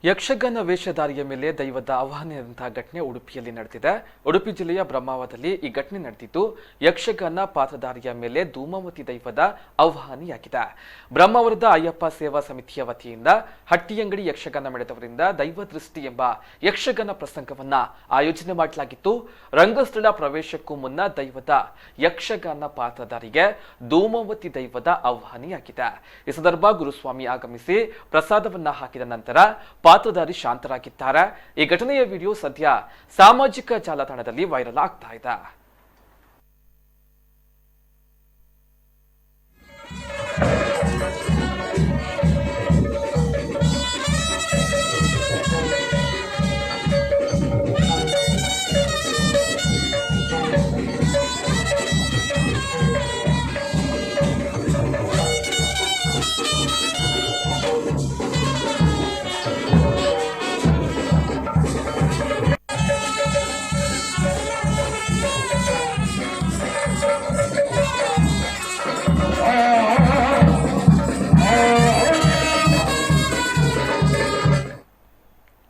ಯಕ್ಷಗಾನ ವೇಷಧಾರಿಯ ಮೇಲೆ ದೈವದ ಆವಾಹನೆಯಾದಂತಹ ಘಟನೆ ಉಡುಪಿಯಲ್ಲಿ ನಡೆದಿದೆ. ಉಡುಪಿ ಜಿಲ್ಲೆಯ ಬ್ರಹ್ಮಾವರದಲ್ಲಿ ಈ ಘಟನೆ ನಡೆದಿದ್ದು, ಯಕ್ಷಗಾನ ಪಾತ್ರಧಾರಿಯ ಮೇಲೆ ಧೂಮಾವತಿ ದೈವದ ಆವಾಹನೆಯಾಗಿದೆ. ಬ್ರಹ್ಮಾವರದ ಅಯ್ಯಪ್ಪ ಸೇವಾ ಸಮಿತಿಯ ವತಿಯಿಂದ ಹಟ್ಟಿಯಂಗಡಿ ಯಕ್ಷಗಾನ ನಡೆದವರಿಂದ ದೈವ ದೃಷ್ಟಿ ಎಂಬ ಯಕ್ಷಗಾನ ಪ್ರಸಂಗವನ್ನ ಆಯೋಜನೆ ಮಾಡಲಾಗಿತ್ತು. ರಂಗಸ್ಥಳ ಪ್ರವೇಶಕ್ಕೂ ಮುನ್ನ ದೈವದ ಯಕ್ಷಗಾನ ಪಾತ್ರಧಾರಿಗೆ ಧೂಮಾವತಿ ದೈವದ ಆವಾಹನೆಯಾಗಿದೆ. ಈ ಸಂದರ್ಭ ಗುರುಸ್ವಾಮಿ ಆಗಮಿಸಿ ಪ್ರಸಾದವನ್ನ ಹಾಕಿದ ನಂತರ ಪಾತ್ರಧಾರಿ ಶಾಂತರಾಗಿದ್ದಾರೆ. ಈ ಘಟನೆಯ ವಿಡಿಯೋ ಸದ್ಯ ಸಾಮಾಜಿಕ ಜಾಲತಾಣದಲ್ಲಿ ವೈರಲ್ ಆಗ್ತಾ ಇದೆ.